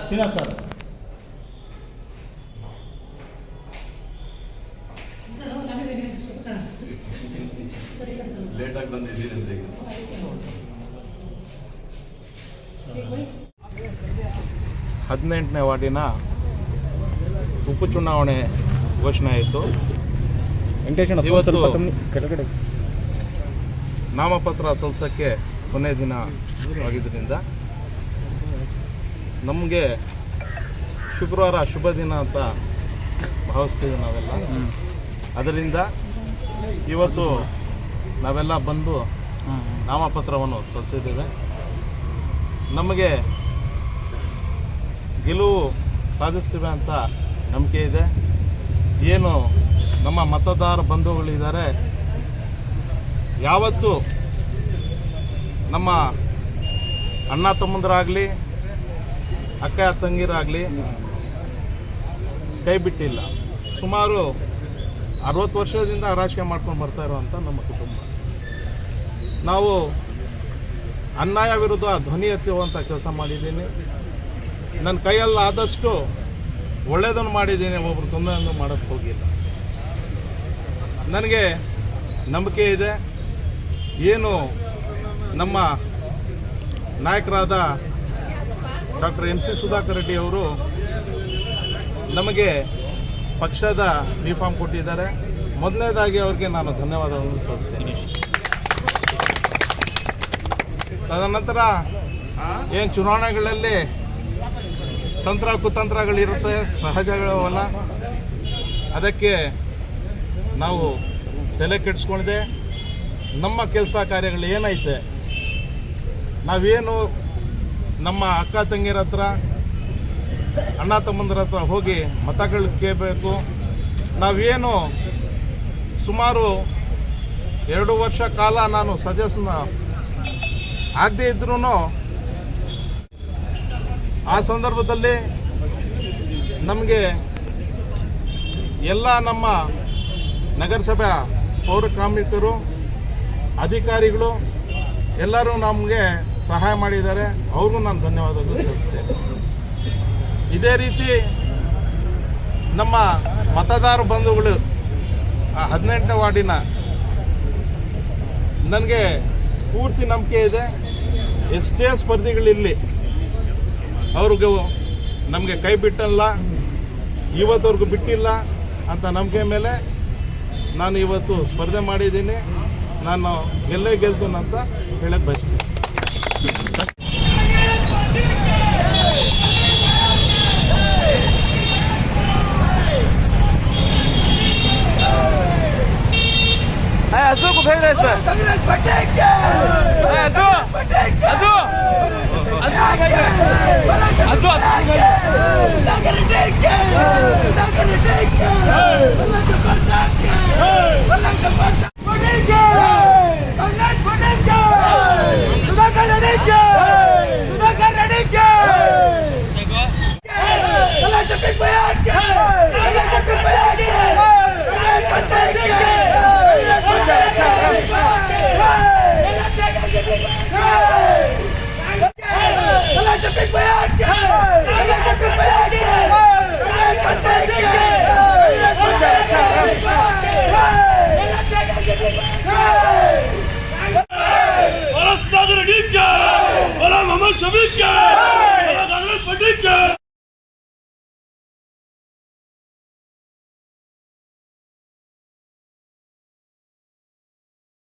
ಸಿನಾ sir. ಲೇಟಾಗಿ ಬಂದಿದ್ದೀನಿ. 18ನೇ ವಾರ್ಡಿನ ಉಪಚುನಾವಣೆ ಘೋಷಣೆ ಆಯಿತು. ಇವತ್ತು ನಾಮಪತ್ರ ಸಲ್ಲಿಸೋಕ್ಕೆ ಕೊನೆ ದಿನ ಆಗಿದ್ದರಿಂದ ನಮಗೆ ಶುಕ್ರವಾರ ಶುಭ ದಿನ ಅಂತ ಭಾವಿಸ್ತೀವಿ ನಾವೆಲ್ಲ. ಅದರಿಂದ ಇವತ್ತು ನಾವೆಲ್ಲ ಬಂದು ನಾಮಪತ್ರವನ್ನು ಸಲ್ಲಿಸಿದ್ದೇವೆ. ನಮಗೆ ಗೆಲುವು ಸಾಧಿಸ್ತೀವಿ ಅಂತ ನಂಬಿಕೆ ಇದೆ. ಏನು ನಮ್ಮ ಮತದಾರ ಬಂಧುಗಳಿದ್ದಾರೆ, ಯಾವತ್ತೂ ನಮ್ಮ ಅಣ್ಣ ತಮ್ಮಂದರಾಗಲಿ ಅಕ್ಕ ತಂಗಿರಾಗಲಿ ಕೈ ಬಿಟ್ಟಿಲ್ಲ. ಸುಮಾರು 60 ವರ್ಷದಿಂದ ರಾಜಕೀಯ ಮಾಡ್ಕೊಂಡು ಬರ್ತಾ ಇರೋವಂಥ ನಮ್ಮ ಕುಟುಂಬ. ನಾವು ಅನ್ಯಾಯ ವಿರುದ್ಧ ಧ್ವನಿ ಎತ್ತುವಂಥ ಕೆಲಸ ಮಾಡಿದ್ದೀನಿ. ನನ್ನ ಕೈಯಲ್ಲಿ ಆದಷ್ಟು ಒಳ್ಳೆಯದನ್ನು ಮಾಡಿದ್ದೀನಿ, ಒಬ್ಬರು ತೊಂದರೆಯನ್ನು ಮಾಡೋಕ್ಕೆ ಹೋಗಿಲ್ಲ. ನನಗೆ ನಂಬಿಕೆ ಇದೆ. ಏನು ನಮ್ಮ ನಾಯಕರಾದ ಡಾಕ್ಟರ್ MC ಸುಧಾಕರ್ ರೆಡ್ಡಿ ಅವರು ನಮಗೆ ಪಕ್ಷದ ರಿಫಾರ್ಮ್ ಕೊಟ್ಟಿದ್ದಾರೆ. ಮೊದಲನೇದಾಗಿ ಅವ್ರಿಗೆ ನಾನು ಧನ್ಯವಾದಗಳನ್ನು ಸಲ್ಲಿಸ್ತೀನಿ. ತದನಂತರ ಏನು ಚುನಾವಣೆಗಳಲ್ಲಿ ತಂತ್ರ ಕುತಂತ್ರಗಳಿರುತ್ತೆ, ಸಹಜಗಳವಲ್ಲ. ಅದಕ್ಕೆ ನಾವು ತಲೆ ಕೆಡಿಸ್ಕೊಂಡಿದೆ. ನಮ್ಮ ಕೆಲಸ ಕಾರ್ಯಗಳು ಏನೈತೆ, ನಾವೇನು ನಮ್ಮ ಅಕ್ಕ ತಂಗಿರ ಹತ್ರ ಅಣ್ಣ ತಮ್ಮಂದಿರ ಹತ್ರ ಹೋಗಿ ಮತಗಳು ಕೇಳಬೇಕು. ನಾವೇನು ಸುಮಾರು 2 ವರ್ಷ ಕಾಲ ನಾನು ಸದಸ್ಯನ ಆಗದೇ ಇದ್ರೂ ಆ ಸಂದರ್ಭದಲ್ಲಿ ನಮಗೆ ಎಲ್ಲ ನಮ್ಮ ನಗರಸಭೆ ಪೌರ ಕಾರ್ಮಿಕರು ಅಧಿಕಾರಿಗಳು ಎಲ್ಲರೂ ನಮಗೆ ಸಹಾಯ ಮಾಡಿದ್ದಾರೆ. ಅವ್ರಿಗೂ ನಾನು ಧನ್ಯವಾದಗಳು ಸಲ್ಲಿಸ್ತೇನೆ. ಇದೇ ರೀತಿ ನಮ್ಮ ಮತದಾರ ಬಂಧುಗಳು 18ನೇ ವಾರ್ಡಿನ ನನಗೆ ಪೂರ್ತಿ ನಂಬಿಕೆ ಇದೆ. ಎಷ್ಟೇ ಸ್ಪರ್ಧಿಗಳಿರಲಿ ಅವ್ರಿಗೂ ನಮಗೆ ಕೈ ಬಿಟ್ಟಲ್ಲ, ಇವತ್ತವ್ರಿಗೂ ಬಿಟ್ಟಿಲ್ಲ ಅಂತ ನಂಬಿಕೆ ಮೇಲೆ ನಾನು ಇವತ್ತು ಸ್ಪರ್ಧೆ ಮಾಡಿದ್ದೀನಿ. ನಾನು ಗೆಲ್ಲೇ ಗೆಲ್ತೀನಿ ಅಂತ ಹೇಳಕ್ಕೆ ಬಯಸ್ತೀನಿ. Azul com Fernandes. Azul. Azul. Azul.